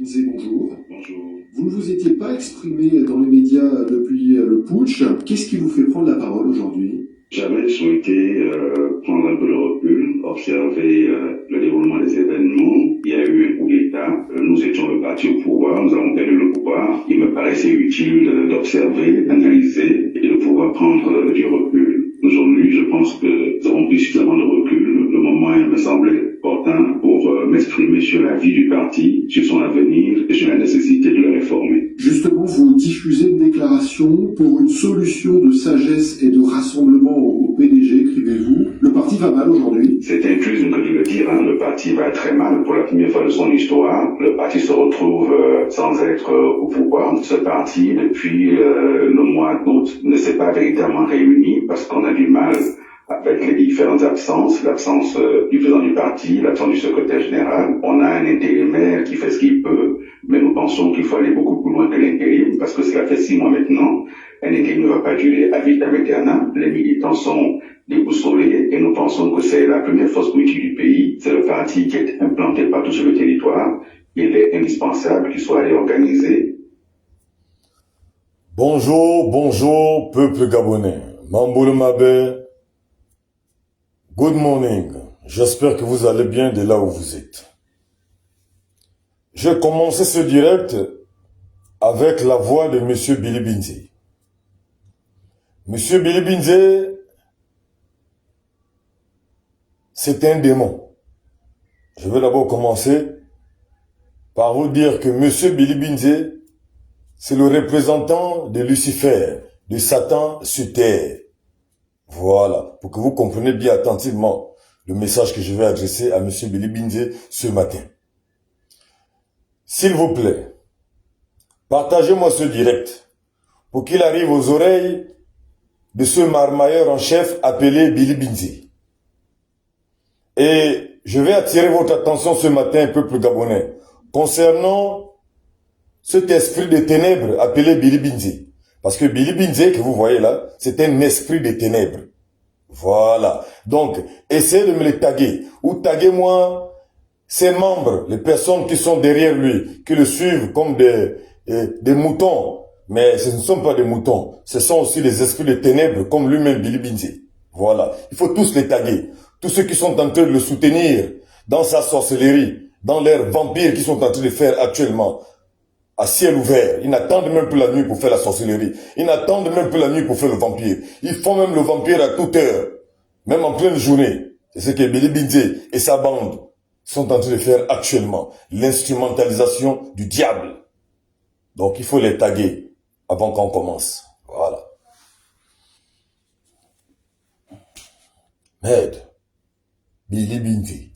Binzé, bonjour. Bonjour. Vous ne vous étiez pas exprimé dans les médias depuis le putsch. Qu'est-ce qui vous fait prendre la parole aujourd'hui? J'avais souhaité prendre un peu de recul, observer le déroulement des événements. Il y a eu un coup d'État. Nous étions le parti au pouvoir, nous avons perdu le pouvoir. Il me paraissait utile d'observer, d'analyser et de pouvoir prendre du recul. Aujourd'hui, je pense que nous avons pris suffisamment de recul. Le moment, il me semblait opportun pour m'exprimer sur la vie du parti, sur son avenir et sur la nécessité de le réformer. Justement, vous diffusez une déclaration pour une solution de sagesse et de rassemblement au PDG, écrivez-vous. Le parti va mal aujourd'hui. C'est injuste que de le dire, hein. Le parti va très mal. Pour la première fois de son histoire, le parti se retrouve sans être au pouvoir. Ce parti, depuis le mois d'août, ne s'est pas véritablement réuni parce qu'on a du mal avec les différentes absences, l'absence du président du parti, l'absence du secrétaire général. On a un intérimaire qui fait ce qu'il peut, mais nous pensons qu'il faut aller beaucoup plus loin que l'intérim, parce que cela fait 6 mois maintenant. Un intérim ne va pas durer à vitam aeternam. Les militants sont déboussolés et nous pensons que c'est la première force politique du pays. C'est le parti qui est implanté partout sur le territoire. Il est indispensable qu'il soit réorganisé. Bonjour, peuple gabonais. Mamboule Mabé. Good morning. J'espère que vous allez bien de là où vous êtes. J'ai commencé ce direct avec la voix de Monsieur Billy Binzé. Monsieur Billy Binzé, c'est un démon. Je vais d'abord commencer par vous dire que Monsieur Billy Binzé, c'est le représentant de Lucifer, de Satan sur terre. Voilà, pour que vous compreniez bien attentivement le message que je vais adresser à M. Billy Binzé ce matin. S'il vous plaît, partagez-moi ce direct pour qu'il arrive aux oreilles de ce marmailleur en chef appelé Billy Binzé. Et je vais attirer votre attention ce matin, peuple gabonais, concernant cet esprit de ténèbres appelé Billy Binzé. Parce que Billy Binzé, que vous voyez là, c'est un esprit de ténèbres. Voilà. Donc, essayez de me les taguer. Ou taguez-moi ses membres, les personnes qui sont derrière lui, qui le suivent comme des moutons. Mais ce ne sont pas des moutons. Ce sont aussi des esprits de ténèbres, comme lui-même Billy Binzé. Voilà. Il faut tous les taguer. Tous ceux qui sont en train de le soutenir dans sa sorcellerie, dans leurs vampires qu'ils sont en train de faire actuellement. À ciel ouvert. Ils n'attendent même plus la nuit pour faire la sorcellerie. Ils n'attendent même plus la nuit pour faire le vampire. Ils font même le vampire à toute heure. Même en pleine journée. C'est ce que Billy Binzé et sa bande sont en train de faire actuellement. L'instrumentalisation du diable. Donc il faut les taguer avant qu'on commence. Voilà. Merde. Billy Binzé.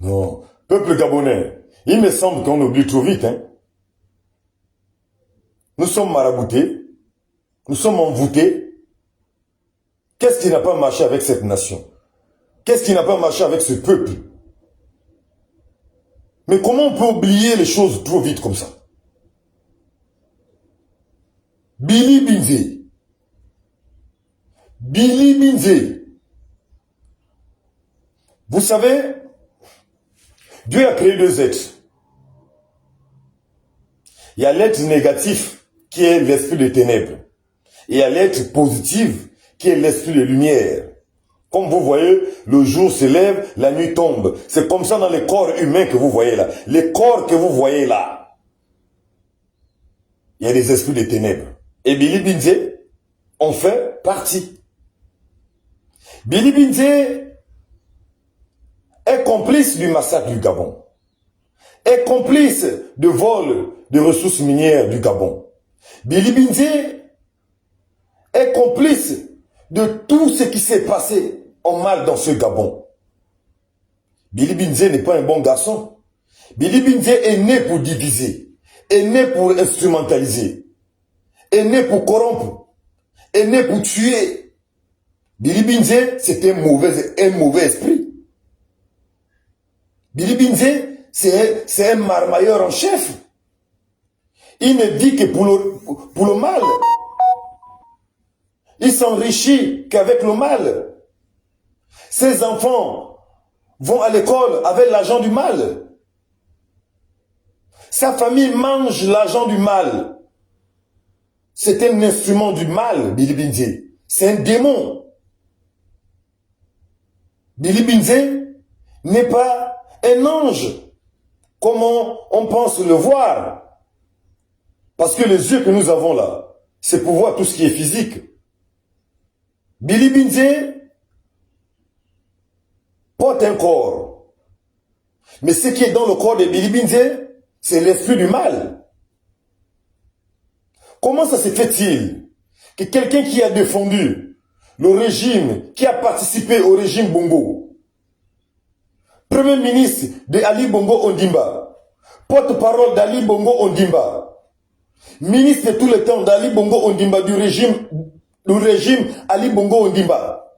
Non. Peuple gabonais. Il me semble qu'on oublie trop vite, hein. Nous sommes maraboutés, nous sommes envoûtés. Qu'est-ce qui n'a pas marché avec cette nation? Qu'est-ce qui n'a pas marché avec ce peuple? Mais comment on peut oublier les choses trop vite comme ça? Billy Binzé. Billy Binzé. Vous savez, Dieu a créé 2 êtres. Il y a l'être négatif, qui est l'esprit des ténèbres. Et il y a l'être positif, qui est l'esprit de lumière. Comme vous voyez, le jour se lève, la nuit tombe. C'est comme ça dans les corps humains que vous voyez là. Les corps que vous voyez là. Il y a des esprits des ténèbres. Et Billy Binzé en fait partie. Billy Binzé est complice du massacre du Gabon. Est complice de vol de ressources minières du Gabon. Billy Binzé est complice de tout ce qui s'est passé en mal dans ce Gabon. Billy Binzé n'est pas un bon garçon. Billy Binzé est né pour diviser, est né pour instrumentaliser, est né pour corrompre, est né pour tuer. Billy Binzé, c'est un mauvais esprit. Billy Binzé, c'est un marmailleur en chef. Il ne dit que pour le mal. Il s'enrichit qu'avec le mal. Ses enfants vont à l'école avec l'argent du mal. Sa famille mange l'argent du mal. C'est un instrument du mal, Billy Binze. C'est un démon. Billy Binze n'est pas un ange, comme on pense le voir. Parce que les yeux que nous avons là, c'est pour voir tout ce qui est physique. Billy Binze porte un corps. Mais ce qui est dans le corps de Billy Binze, c'est l'esprit du mal. Comment ça se fait-il que quelqu'un qui a défendu le régime, qui a participé au régime Bongo, Premier ministre de Ali Bongo Ondimba, porte-parole d'Ali Bongo Ondimba, ministre de tout le temps d'Ali Bongo Ondimba, du régime Ali Bongo Ondimba,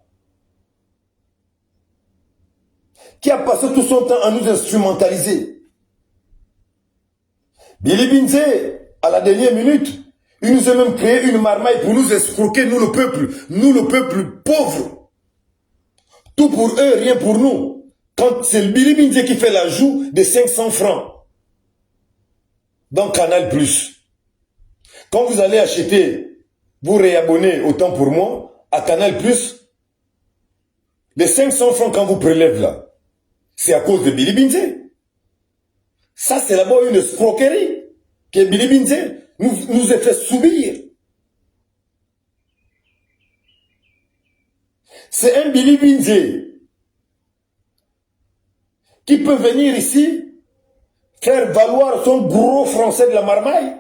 qui a passé tout son temps à nous instrumentaliser. Billy Binze, à la dernière minute, il nous a même créé une marmaille pour nous escroquer, nous le peuple pauvre. Tout pour eux, rien pour nous. Quand c'est le Billy Binze qui fait l'ajout de 500 francs dans Canal+. Quand vous allez acheter, vous réabonner autant pour moi, à Canal+, les 500 francs quand vous prélèvez là, c'est à cause de Billy Binze. Ça, c'est d'abord une escroquerie que Billy Binze nous a fait subir. C'est un Billy Binze qui peut venir ici faire valoir son gros français de la marmaille.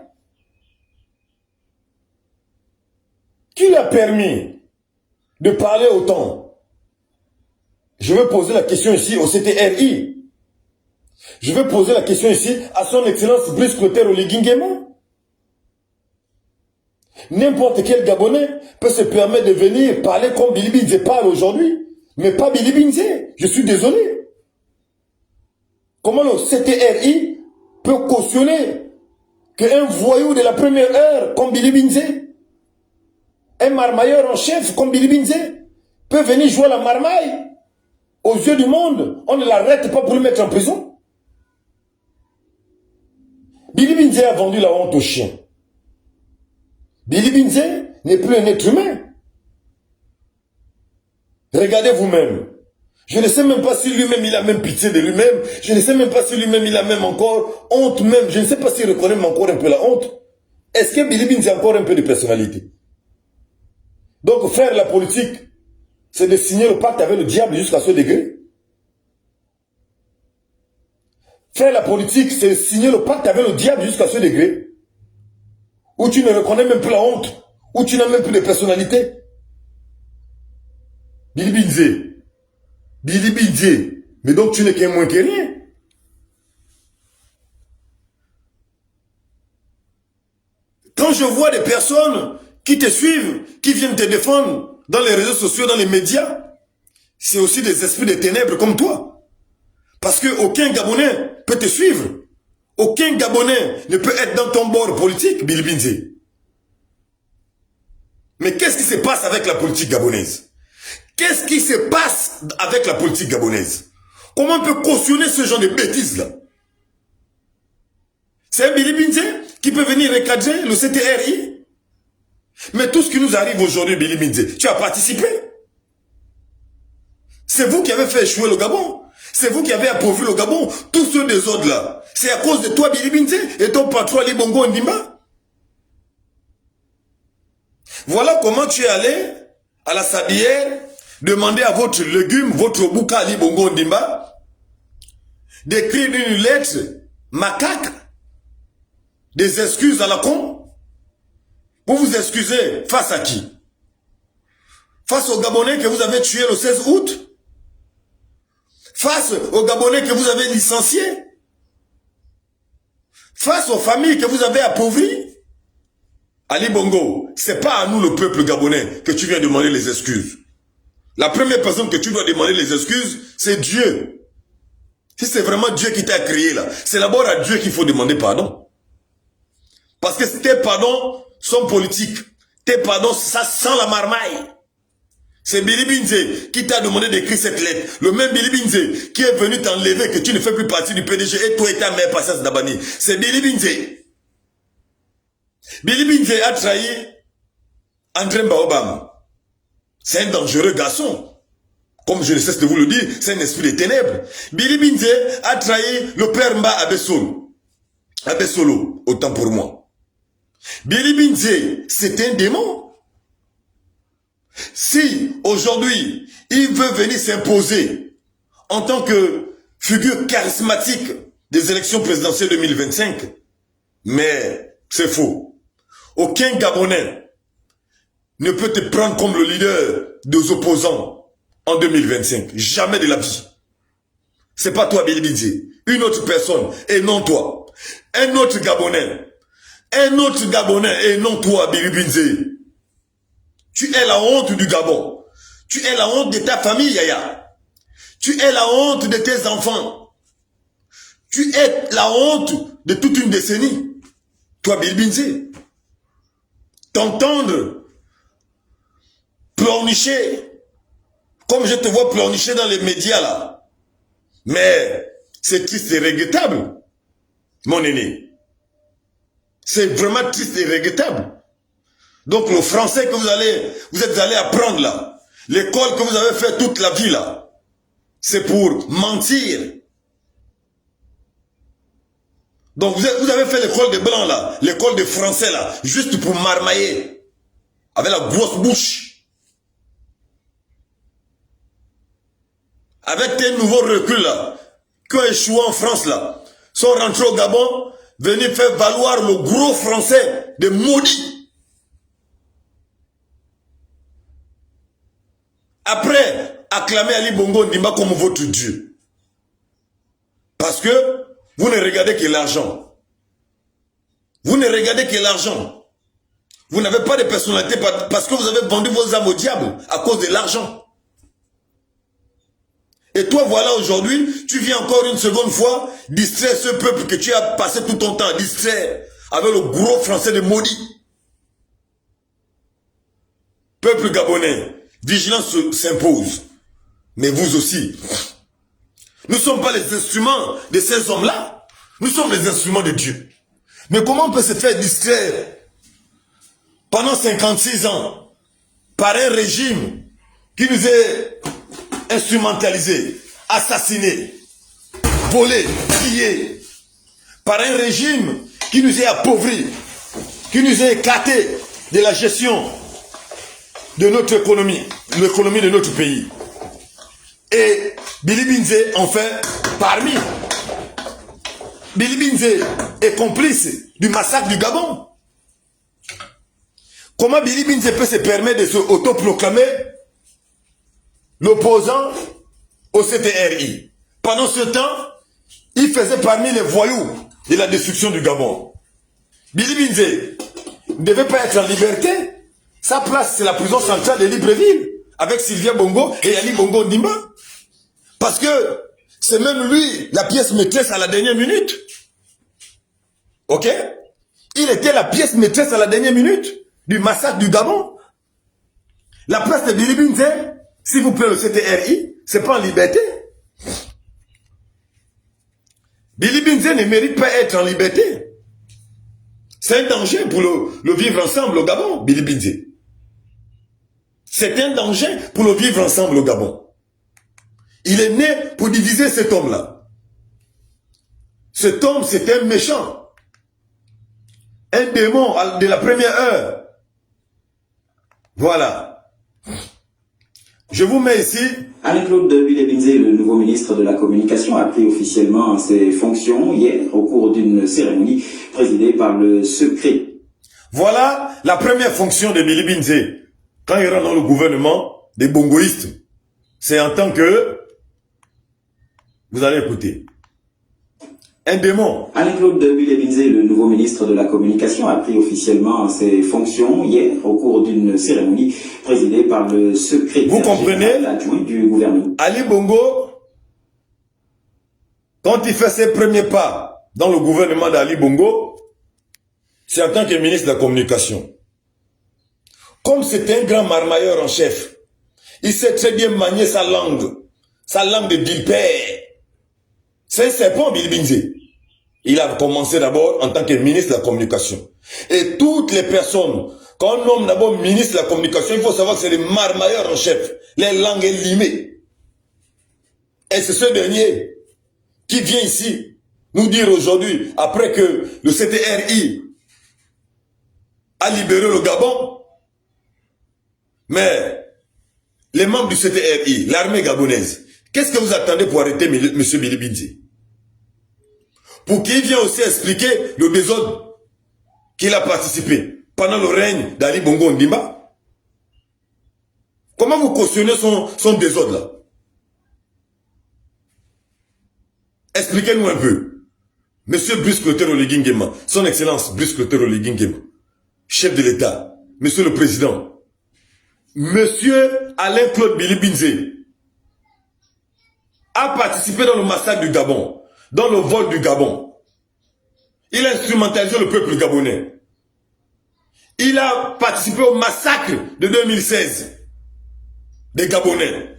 Qui lui a permis de parler autant? Je vais poser la question ici au CTRI. Je vais poser la question ici à son excellence Brice Clotaire Oligui Nguema. N'importe quel Gabonais peut se permettre de venir parler comme Billy Binze parle aujourd'hui. Mais pas Billy Binze. Je suis désolé. Comment le CTRI peut cautionner qu'un voyou de la première heure comme Billy Binze, un marmailleur en chef comme Billy Binze, peut venir jouer la marmaille aux yeux du monde? On ne l'arrête pas pour le mettre en prison. Billy Binze a vendu la honte aux chiens. Billy Binze n'est plus un être humain. Regardez vous-même. Je ne sais même pas si lui-même il a même pitié de lui-même. Je ne sais même pas si lui-même il a même encore honte même. Je ne sais pas s'il reconnaît même encore un peu la honte. Est-ce que Billy Binze a encore un peu de personnalité? Donc faire la politique, c'est de signer le pacte avec le diable jusqu'à ce degré. Faire la politique, c'est de signer le pacte avec le diable jusqu'à ce degré. Où tu ne reconnais même plus la honte. Où tu n'as même plus de personnalité. Billy Binze. Billy Binze. Mais donc tu n'es qu'un moins que rien. Quand je vois des personnes qui te suivent, qui viennent te défendre dans les réseaux sociaux, dans les médias, c'est aussi des esprits de ténèbres comme toi. Parce que aucun Gabonais peut te suivre. Aucun Gabonais ne peut être dans ton bord politique, Billy Binze. Mais qu'est-ce qui se passe avec la politique gabonaise? Qu'est-ce qui se passe avec la politique gabonaise? Comment on peut cautionner ce genre de bêtises-là? C'est un Billy Binze qui peut venir recadrer le CTRI? Mais tout ce qui nous arrive aujourd'hui, Billy Binze, tu as participé. C'est vous qui avez fait échouer le Gabon. C'est vous qui avez appauvri le Gabon. Tous ceux des autres là, c'est à cause de toi, Billy Binze, et ton patron Ali Bongo Ondimba. Voilà comment tu es allé à la sablière demander à votre légume, votre bouka Ali Bongo Ondimba, d'écrire une lettre macaque, des excuses à la con. Vous vous excusez face à qui? Face aux Gabonais que vous avez tués le 16 août? Face aux Gabonais que vous avez licenciés? Face aux familles que vous avez appauvries? Ali Bongo, c'est pas à nous le peuple gabonais que tu viens demander les excuses. La première personne que tu dois demander les excuses, c'est Dieu. Si c'est vraiment Dieu qui t'a créé là, c'est d'abord à Dieu qu'il faut demander pardon. Parce que tes pardons sont politiques. Tes pardons, ça sent la marmaille. C'est Billy Binze qui t'a demandé d'écrire cette lettre. Le même Billy Binze qui est venu t'enlever que tu ne fais plus partie du PDG et toi et ta mère Patience Dabani. C'est Billy Binze. Billy Binze a trahi André Baobam. C'est un dangereux garçon. Comme je ne cesse de vous le dire, c'est un esprit des ténèbres. Billy Binze a trahi le père Mba Abesolo. Abesolo, autant pour moi. Billy Binze, c'est un démon. Si, aujourd'hui, il veut venir s'imposer en tant que figure charismatique des élections présidentielles 2025, mais c'est faux. Aucun Gabonais ne peut te prendre comme le leader des opposants en 2025. Jamais de la vie. C'est pas toi, Billy Binze. Une autre personne, et non toi. Un autre Gabonais. Un autre Gabonais, et non toi, Billy Binze. Tu es la honte du Gabon. Tu es la honte de ta famille, Yaya. Tu es la honte de tes enfants. Tu es la honte de toute une décennie. Toi, Billy Binze. T'entendre pleurnicher, comme je te vois pleurnicher dans les médias là. Mais c'est triste et regrettable, mon aîné. C'est vraiment triste et regrettable. Donc le français que vous êtes allé apprendre là, l'école que vous avez fait toute la vie là, c'est pour mentir. Donc vous avez fait l'école des blancs là, l'école des français là, juste pour marmailler, avec la grosse bouche. Avec tes nouveaux reculs là, qui ont échoué en France là, sont rentrés au Gabon, venus faire valoir le gros français des maudits. Après, acclamez Ali Bongo Ndimba comme votre Dieu. Parce que vous ne regardez que l'argent. Vous ne regardez que l'argent. Vous n'avez pas de personnalité parce que vous avez vendu vos âmes au diable à cause de l'argent. Et toi, voilà, aujourd'hui, tu viens encore une seconde fois distraire ce peuple que tu as passé tout ton temps à distraire avec le gros français de maudit. Peuple gabonais. Vigilance s'impose. Mais vous aussi. Nous ne sommes pas les instruments de ces hommes-là. Nous sommes les instruments de Dieu. Mais comment on peut se faire distraire pendant 56 ans par un régime qui nous est instrumentalisé, assassiné, volé, pillé, par un régime qui nous est appauvri, qui nous est éclaté de la gestion de notre économie, l'économie de notre pays. Et Billy Binze en fait parmi. Billy Binze est complice du massacre du Gabon. Comment Billy Binze peut se permettre de se autoproclamer l'opposant au CTRI? Pendant ce temps, il faisait parmi les voyous de la destruction du Gabon. Billy Binze ne devait pas être en liberté. Sa place, c'est la prison centrale de Libreville, avec Sylvia Bongo et Ali Bongo Ndimba. Parce que c'est même lui, la pièce maîtresse à la dernière minute. Ok? Il était la pièce maîtresse à la dernière minute du massacre du Gabon. La place de Billy Binze, s'il vous plaît, le CTRI, c'est pas en liberté. Billy Binze ne mérite pas être en liberté. C'est un danger pour le vivre ensemble au Gabon, Billy Binze. C'est un danger pour le vivre ensemble au Gabon. Il est né pour diviser cet homme-là. Cet homme, c'est un méchant. Un démon de la première heure. Voilà. Je vous mets ici. Alain-Claude Billy Binze, le nouveau ministre de la Communication, a pris officiellement ses fonctions hier au cours d'une cérémonie présidée par le secret. Voilà la première fonction de Billy Binze. Quand il rentre dans le gouvernement des bongoïstes, c'est en tant que... Vous allez écouter. Un démon. Alain-Claude Billy Binze, le nouveau ministre de la Communication, a pris officiellement ses fonctions hier au cours d'une cérémonie présidée par le secrétaire Vous comprenez? adjoint du gouvernement. Ali Bongo, quand il fait ses premiers pas dans le gouvernement d'Ali Bongo, c'est en tant que ministre de la Communication. Comme c'est un grand marmailleur en chef, Il sait très bien manier sa langue de Dilpère. C'est un serpent, Billy Binze. Il a commencé d'abord en tant que ministre de la communication. Et toutes les personnes, quand on nomme d'abord ministre de la communication, il faut savoir que c'est les marmailleurs en chef, les langues limées. Et c'est ce dernier qui vient ici nous dire aujourd'hui, après que le CTRI a libéré le Gabon, mais les membres du CTRI, l'armée gabonaise, qu'est-ce que vous attendez pour arrêter M. Billy Binze? Pour qu'il vienne aussi expliquer le désordre qu'il a participé pendant le règne d'Ali Bongo Ondimba. Comment vous cautionnez son désordre là? Expliquez-nous un peu. Monsieur Brice Clotaire Oligui Nguema, son excellence Brice Clotaire Oligui Nguema, chef de l'État, monsieur le président, monsieur Alain-Claude Billy Binze a participé dans le massacre du Gabon, dans le vol du Gabon. Il a instrumentalisé le peuple gabonais. Il a participé au massacre de 2016 des Gabonais.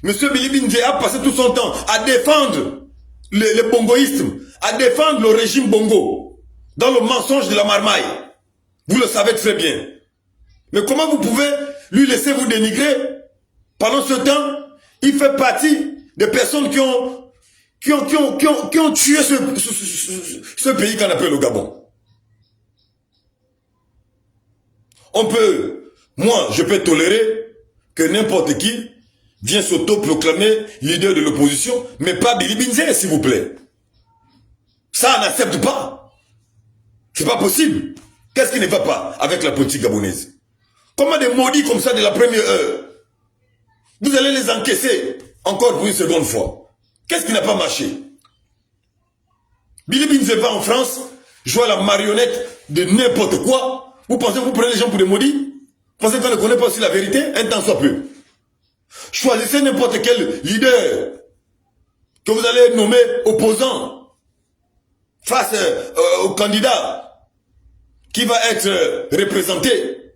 Monsieur Billy Binze a passé tout son temps à défendre le bongoïsme, à défendre le régime bongo, dans le mensonge de la marmaille. Vous le savez très bien. Mais comment vous pouvez lui laisser vous dénigrer? Pendant ce temps, il fait partie des personnes qui ont tué ce pays qu'on appelle le Gabon. Je peux tolérer que n'importe qui vienne s'auto-proclamer leader de l'opposition, mais pas Billy Binze, s'il vous plaît. Ça, on n'accepte pas. C'est pas possible. Qu'est-ce qui ne va pas avec la politique gabonaise? Comment des maudits comme ça de la première heure, vous allez les encaisser encore pour une seconde fois? Qu'est-ce qui n'a pas marché? Billy Binze va en France, joue à la marionnette de n'importe quoi. Vous pensez que vous prenez les gens pour des maudits? Vous pensez qu'on ne connaît pas aussi la vérité? Un temps soit peu. Choisissez n'importe quel leader que vous allez nommer opposant face au candidat qui va être représenté.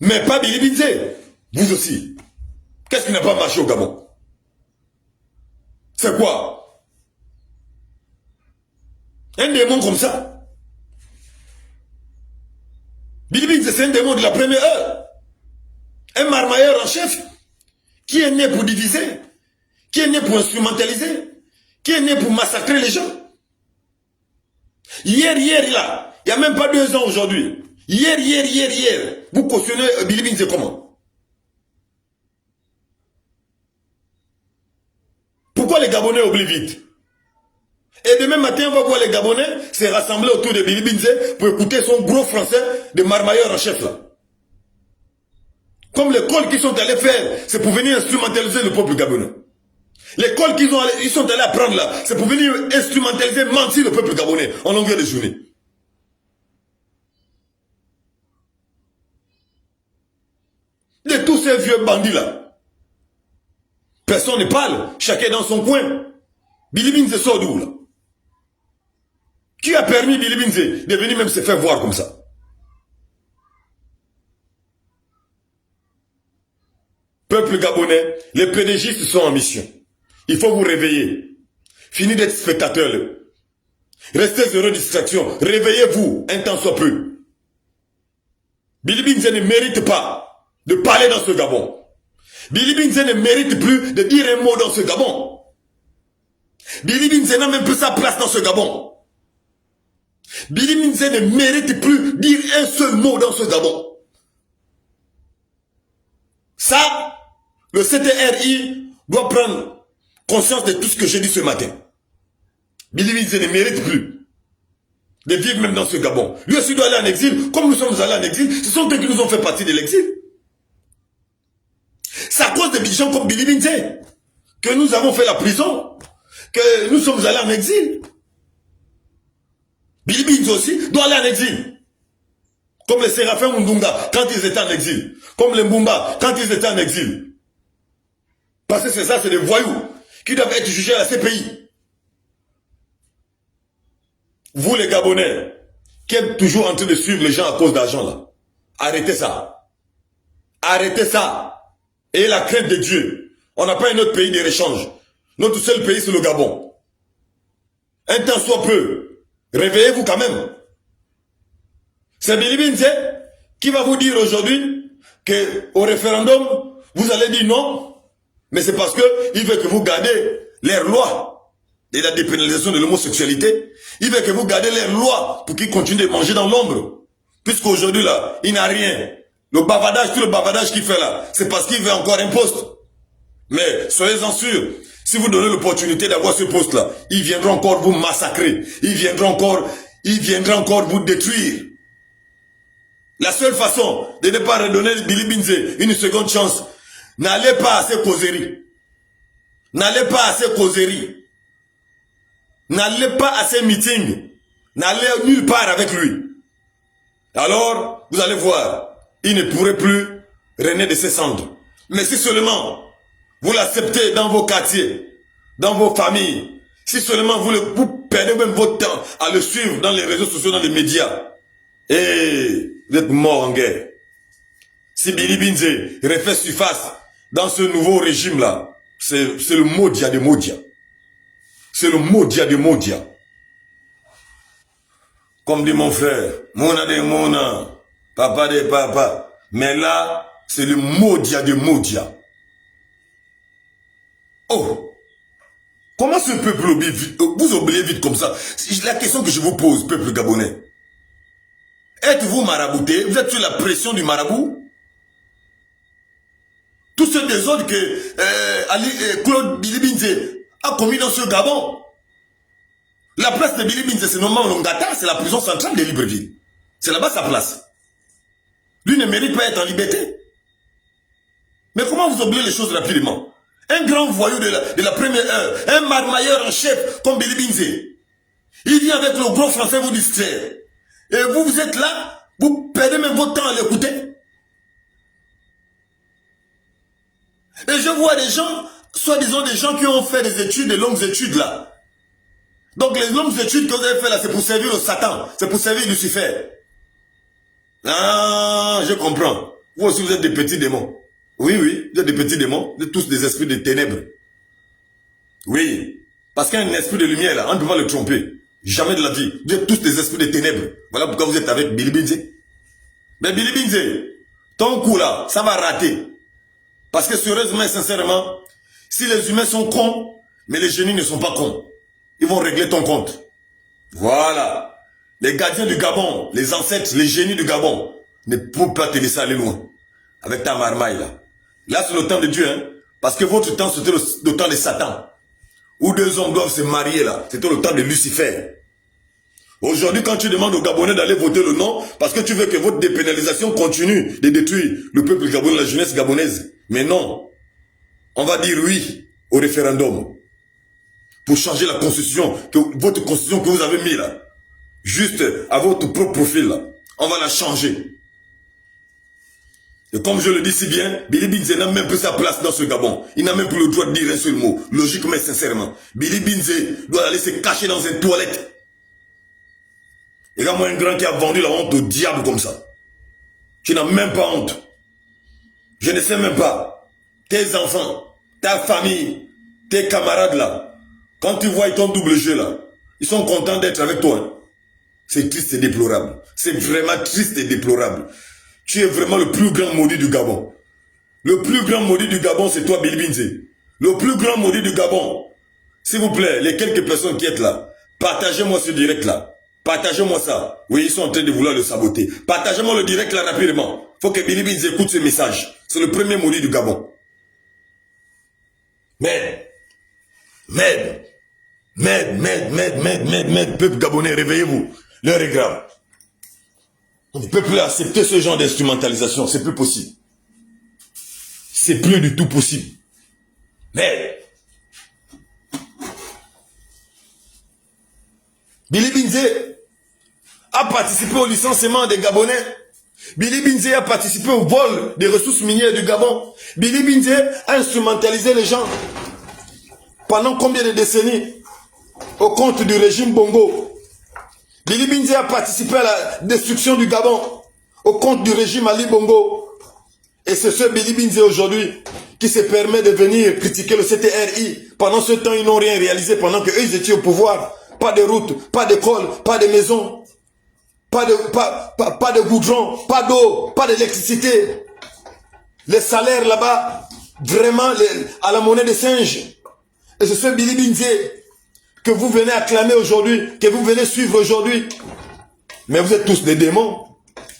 Mais pas Billy Binze. Vous aussi. Qu'est-ce qui n'a pas marché au Gabon? C'est quoi? Un démon comme ça? Billy Binze, c'est un démon de la première heure. Un marmailleur en chef qui est né pour diviser, qui est né pour instrumentaliser, qui est né pour massacrer les gens. Hier, là, il n'y a même pas 2 ans aujourd'hui. Hier, vous cautionnez Billy Binze comment? Pourquoi les Gabonais oublient vite? Et demain matin, on va voir les Gabonais se rassembler autour de Billy Binze pour écouter son gros français de marmailleur en chef là. Comme l'école qu'ils sont allés faire, c'est pour venir instrumentaliser le peuple gabonais. L'école qu'ils sont allés apprendre là, c'est pour venir instrumentaliser, mentir le peuple gabonais en longueur de journée. De tous ces vieux bandits là, personne ne parle, chacun dans son coin. Billy Binze sort d'où là? Qui a permis Billy Binze de venir même se faire voir comme ça? Peuple gabonais, les PDGistes sont en mission. Il faut vous réveiller. Fini d'être spectateur. Restez zéro distraction. Réveillez-vous un temps soit peu. Billy Binze ne mérite pas de parler dans ce Gabon. Billy Binze ne mérite plus de dire un mot dans ce Gabon. Billy Binze n'a même plus sa place dans ce Gabon. Billy Binze ne mérite plus de dire un seul mot dans ce Gabon. Ça, le CTRI doit prendre conscience de tout ce que j'ai dit ce matin. Billy Binze ne mérite plus de vivre même dans ce Gabon. Lui aussi doit aller en exil, comme nous sommes allés en exil. Ce sont eux qui nous ont fait partie de l'exil. C'est à cause de gens comme Billy Binze que nous avons fait la prison, que nous sommes allés en exil. Billy Binze aussi doit aller en exil. Comme les Séraphins Mundunga quand ils étaient en exil. Comme les Mbumba quand ils étaient en exil. Parce que c'est ça, c'est des voyous qui doivent être jugés à la CPI. Vous les Gabonais, qui êtes toujours en train de suivre les gens à cause d'argent là, arrêtez ça. Arrêtez ça. et la crainte de Dieu. On n'a pas un autre pays de réchange. Notre seul pays, c'est le Gabon. Un temps soit peu, réveillez-vous quand même. C'est Billy Binze qui va vous dire aujourd'hui qu'au référendum, vous allez dire non, mais c'est parce qu'il veut que vous gardez les lois de la dépénalisation de l'homosexualité. Il veut que vous gardez les lois pour qu'ils continuent de manger dans l'ombre. Puisqu'aujourd'hui là, il n'a rien. Le bavardage, tout le bavardage qu'il fait là, c'est parce qu'il veut encore un poste. Mais soyez-en sûrs, si vous donnez l'opportunité d'avoir ce poste-là, il viendra encore vous massacrer. Il viendra encore vous détruire. La seule façon de ne pas redonner Billy Binze une seconde chance, n'allez pas à ces causeries. N'allez pas à ces causeries. N'allez pas à ces meetings. N'allez nulle part avec lui. Alors, vous allez voir, il ne pourrait plus régner de ses cendres. Mais si seulement vous l'acceptez dans vos quartiers, dans vos familles, si seulement vous perdez même votre temps à le suivre dans les réseaux sociaux, dans les médias, et vous êtes mort en guerre. Si Billy Binze refait surface dans ce nouveau régime-là, c'est le Modia de Modia. C'est le Modia de Modia. Comme dit mon frère, Mona de Mona, papa de papa. Mais là, c'est le Modia de Modia. Oh! Comment ce peuple oublie vite, vous oubliez vite comme ça? La question que je vous pose, peuple gabonais. Êtes-vous marabouté? Vous êtes sous la pression du marabout? Tous ceux désordres que Claude Billy Binze a commis dans ce Gabon. La place de Billy Binze, c'est normalement Longata, c'est la prison centrale de Libreville. C'est là-bas sa place. Lui ne mérite pas d'être en liberté. Mais comment vous oubliez les choses rapidement? Un grand voyou de la première heure, un marmailleur en chef comme Billy Binze. Il vient avec le gros français vous distraire. Et vous êtes là, vous perdez même votre temps à l'écouter. Et je vois des gens, soi-disant des gens qui ont fait des études, des longues études là. Donc les longues études que vous avez fait là, c'est pour servir le Satan, c'est pour servir Lucifer. Ah, je comprends. Vous aussi vous êtes des petits démons. Oui, oui, vous êtes des petits démons, vous êtes tous des esprits de ténèbres. Oui, parce qu'un esprit de lumière là, on ne peut pas le tromper. Jamais de la vie. Vous êtes tous des esprits de ténèbres. Voilà pourquoi vous êtes avec Billy Binze. Mais Billy Binze, ton coup là, ça va rater. Parce que sérieusement et sincèrement, si les humains sont cons, mais les génies ne sont pas cons, ils vont régler ton compte. Voilà. Les gardiens du Gabon, les ancêtres, les génies du Gabon, ne peuvent pas te laisser aller loin. Avec ta marmaille là. Là c'est le temps de Dieu, hein. Parce que votre temps c'était le temps de Satan. Où deux hommes doivent se marier là. C'était le temps de Lucifer. Aujourd'hui, quand tu demandes aux Gabonais d'aller voter le non, parce que tu veux que votre dépénalisation continue de détruire le peuple gabonais, la jeunesse gabonaise. Mais non. On va dire oui au référendum. Pour changer la constitution, votre constitution que vous avez mis là. Juste à votre propre profil là. On va la changer. Et comme je le dis si bien, Billy Binze n'a même plus sa place dans ce Gabon. Il n'a même plus le droit de dire un seul mot. Logiquement et sincèrement. Billy Binze doit aller se cacher dans une toilette. Et là, moi, un grand qui a vendu la honte au diable comme ça. Tu n'as même pas honte. Je ne sais même pas. Tes enfants, ta famille, tes camarades là, quand tu vois ton double jeu là, ils sont contents d'être avec toi. Hein. C'est triste et déplorable. C'est vraiment triste et déplorable. Tu es vraiment le plus grand maudit du Gabon. Le plus grand maudit du Gabon, c'est toi, Billy Binze. Le plus grand maudit du Gabon. S'il vous plaît, les quelques personnes qui êtes là, partagez-moi ce direct là. Partagez-moi ça. Oui, ils sont en train de vouloir le saboter. Partagez-moi le direct là rapidement. Faut que Billy Binze écoute ce message. C'est le premier maudit du Gabon. Merde, peuple gabonais, réveillez-vous. L'heure est grave. On ne peut plus accepter ce genre d'instrumentalisation. C'est plus possible. C'est plus du tout possible. Merde. Billy Binze a participé au licenciement des Gabonais. Billy Binze a participé au vol des ressources minières du Gabon. Billy Binze a instrumentalisé les gens pendant combien de décennies au compte du régime Bongo. Billy Binze a participé à la destruction du Gabon au compte du régime Ali Bongo. Et c'est ce Billy Binze aujourd'hui qui se permet de venir critiquer le CTRI. Pendant ce temps, ils n'ont rien réalisé pendant qu'eux, ils étaient au pouvoir. Pas de route, pas d'école, pas de maison, pas de goudron, pas d'eau, pas d'électricité. Les salaires là-bas, vraiment à la monnaie des singes. Et c'est ce Billy Binzé que vous venez acclamer aujourd'hui, que vous venez suivre aujourd'hui. Mais vous êtes tous des démons,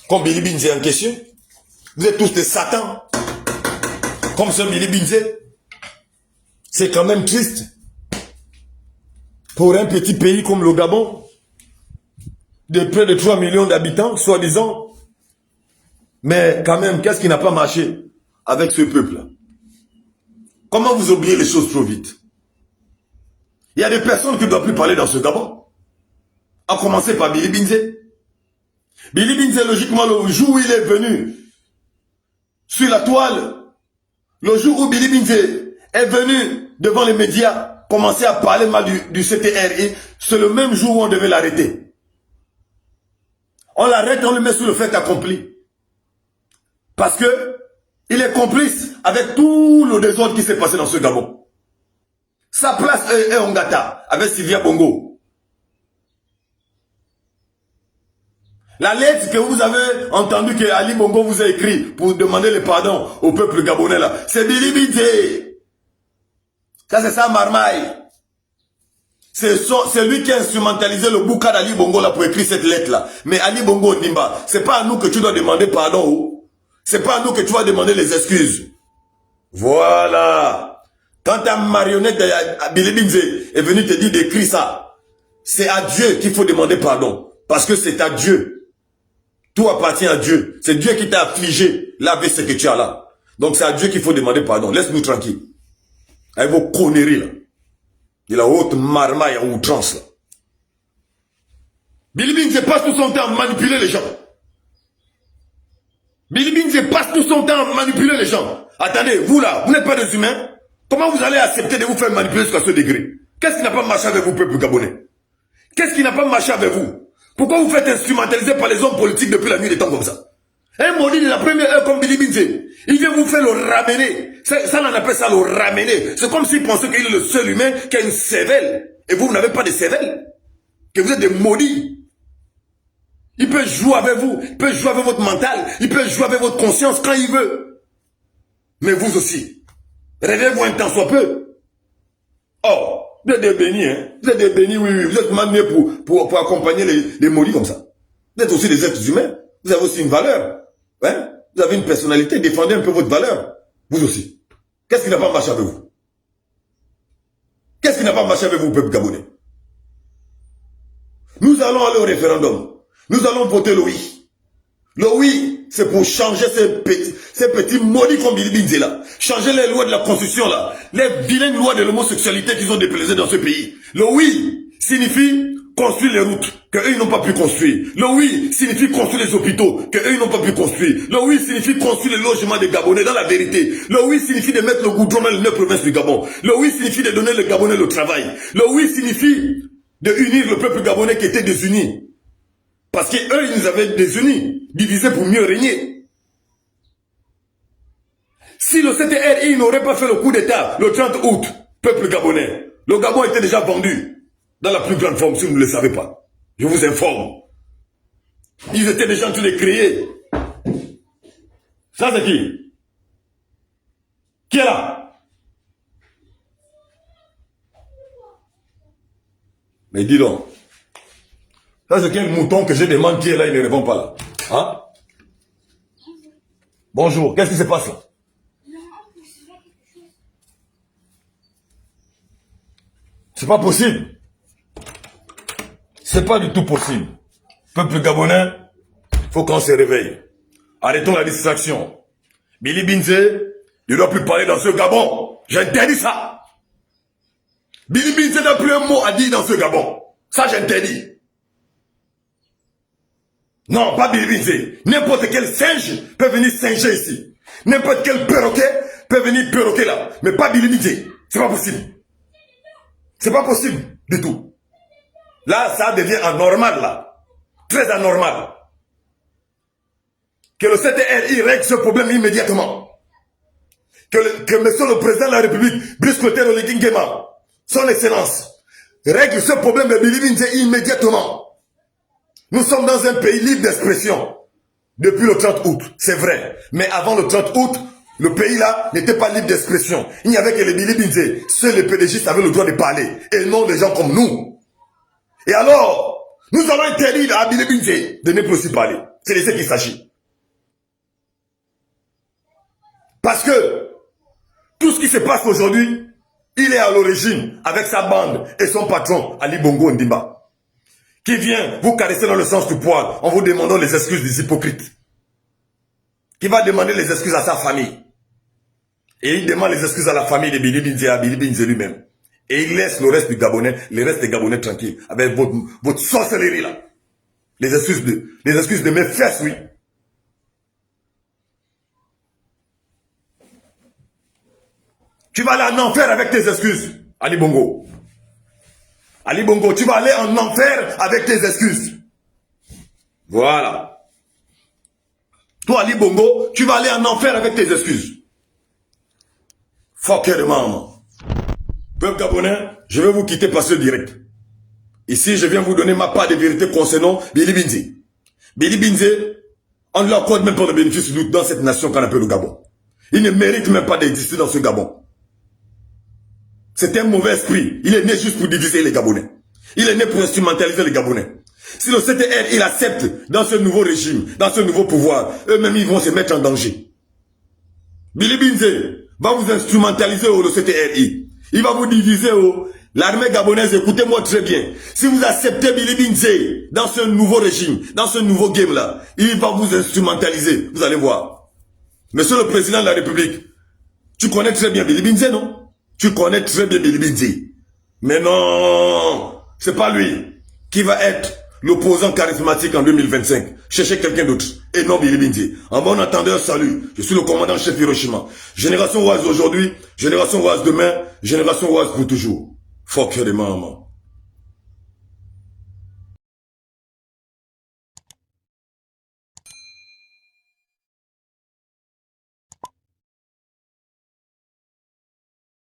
comme Billy Binzé en question. Vous êtes tous des satans, comme ce Billy Binzé. C'est quand même triste. Pour un petit pays comme le Gabon, de près de 3 millions d'habitants, soi-disant. Mais quand même, qu'est-ce qui n'a pas marché avec ce peuple-là? Comment vous oubliez les choses trop vite? Il y a des personnes qui ne doivent plus parler dans ce Gabon. À commencer par Billy Binzé. Billy Binzé, logiquement, le jour où il est venu sur la toile, le jour où Billy Binzé est venu devant les médias, commencer à parler mal du CTRI, c'est le même jour où on devait l'arrêter. On l'arrête, on le met sous le fait accompli. Parce que il est complice avec tout le désordre qui s'est passé dans ce Gabon. Sa place est en Ngata, avec Sylvia Bongo. La lettre que vous avez entendue que Ali Bongo vous a écrit pour demander le pardon au peuple gabonais là, c'est Billy Binzé. Ça c'est ça marmaille. C'est lui qui a instrumentalisé le bouquin d'Ali Bongo là pour écrire cette lettre là. Mais Ali Bongo Nimba, c'est pas à nous que tu dois demander pardon. C'est pas à nous que tu vas demander les excuses. Voilà. Quand ta marionnette Billy Binzé est venu te dire d'écrire ça, c'est à Dieu qu'il faut demander pardon. Parce que c'est à Dieu. Tout appartient à Dieu. C'est Dieu qui t'a affligé là avec ce que tu as là. Donc c'est à Dieu qu'il faut demander pardon. Laisse-nous tranquilles. Avec vos conneries là. De la haute marmaille à outrance là. Billy Binzé passe tout son temps à manipuler les gens. Billy Binzé passe tout son temps à manipuler les gens. Attendez, vous là, vous n'êtes pas des humains. Comment vous allez accepter de vous faire manipuler jusqu'à ce degré? Qu'est-ce qui n'a pas marché avec vous, peuple gabonais? Qu'est-ce qui n'a pas marché avec vous? Pourquoi vous faites instrumentaliser par les hommes politiques depuis la nuit des temps comme ça? Un maudit de la première heure comme Billy Binzé, il vient vous faire le ramener. Ça on appelle ça le ramener. C'est comme s'il pensait qu'il est le seul humain qui a une cervelle. Et vous n'avez pas de cervelle. Que vous êtes des maudits. Il peut jouer avec vous. Il peut jouer avec votre mental. Il peut jouer avec votre conscience quand il veut. Mais vous aussi. Réveillez-vous un temps soit peu. Oh, vous êtes des bénis, hein. Vous êtes des bénis, oui. Vous êtes maniés pour accompagner les maudits comme ça. Vous êtes aussi des êtres humains. Vous avez aussi une valeur. Hein? Vous avez une personnalité. Défendez un peu votre valeur. Vous aussi. Qu'est-ce qui n'a pas marché avec vous? Qu'est-ce qui n'a pas marché avec vous, peuple gabonais? Nous allons aller au référendum. Nous allons voter le oui. Le oui, c'est pour changer ces petits maudits comme Billy Binzé là. Changer les lois de la Constitution là. Les vilaines lois de l'homosexualité qu'ils ont déplaisées dans ce pays. Le oui signifie construire les routes que eux ils n'ont pas pu construire. Le oui signifie construire les hôpitaux que eux ils n'ont pas pu construire. Le oui signifie construire les logements des Gabonais dans la vérité. Le oui signifie de mettre le goudron dans les 9 provinces du Gabon. Le oui signifie de donner les Gabonais le travail. Le oui signifie de unir le peuple gabonais qui était désuni. Parce qu'eux ils nous avaient désunis, divisés pour mieux régner. Si le CTRI n'aurait pas fait le coup d'état le 30 août, peuple gabonais, le Gabon était déjà vendu. Dans la plus grande forme, si vous ne le savez pas. Je vous informe. Ils étaient déjà en train de créer. Ça, c'est qui? Qui est là? Mais dis donc. Ça, c'est quel mouton que je demande qui est là, il ne répond pas là. Hein? Bonjour, qu'est-ce qui se passe là? C'est pas possible. C'est pas du tout possible. Peuple gabonais, faut qu'on se réveille. Arrêtons la distraction. Billy Binzé, il ne doit plus parler dans ce Gabon. J'interdis ça. Billy Binzé n'a plus un mot à dire dans ce Gabon. Ça, j'interdis. Non, pas Billy Binzé. N'importe quel singe peut venir singer ici. N'importe quel perroquet peut venir perroquer là. Mais pas Billy Binzé. C'est pas possible. C'est pas possible du tout. Là, ça devient anormal, là. Très anormal. Que le CTRI règle ce problème immédiatement. que monsieur le président de la République, Brice Clotaire Oligui Nguema, son excellence, règle ce problème de Billy Binze immédiatement. Nous sommes dans un pays libre d'expression depuis le 30 août, c'est vrai. Mais avant le 30 août, le pays là n'était pas libre d'expression. Il n'y avait que les Billy Binze. Seuls les PDG avaient le droit de parler et non des gens comme nous. Et alors, nous allons interdire à Billy Binze de ne plus aussi parler. C'est de ce qu'il s'agit. Parce que tout ce qui se passe aujourd'hui, il est à l'origine avec sa bande et son patron, Ali Bongo Ondimba, qui vient vous caresser dans le sens du poil en vous demandant les excuses des hypocrites. Qui va demander les excuses à sa famille. Et il demande les excuses à la famille de Billy Binze et à Billy Binze lui-même. Et il laisse le reste du Gabonais, les restes des Gabonais tranquilles, avec votre sorcellerie là. Les excuses de mes fesses, oui. Tu vas aller en enfer avec tes excuses, Ali Bongo. Ali Bongo, tu vas aller en enfer avec tes excuses. Voilà. Toi, Ali Bongo, tu vas aller en enfer avec tes excuses. Fucker de maman. Peuple gabonais, je vais vous quitter par ce direct. Ici, je viens vous donner ma part de vérité concernant Billy Binze. Billy Binze, on ne lui accorde même pas de bénéfice dans cette nation qu'on appelle le Gabon. Il ne mérite même pas d'exister dans ce Gabon. C'est un mauvais esprit. Il est né juste pour diviser les Gabonais. Il est né pour instrumentaliser les Gabonais. Si le CTR, il accepte dans ce nouveau régime, dans ce nouveau pouvoir, eux-mêmes, ils vont se mettre en danger. Billy Binze va vous instrumentaliser le CTRI. Il va vous diviser l'armée gabonaise. Écoutez-moi très bien. Si vous acceptez Billy Binze dans ce nouveau régime, dans ce nouveau game-là, il va vous instrumentaliser. Vous allez voir. Monsieur le président de la République, tu connais très bien Billy Binze, non? Tu connais très bien Billy Binze. Mais non, c'est pas lui qui va être l'opposant charismatique en 2025. Cherchez quelqu'un d'autre. Et non Billy Binze. En bon entendeur, salut. Je suis le commandant-chef Hiroshima. Génération Oise aujourd'hui, génération Oise demain, génération Oise pour toujours. Fuck your maman.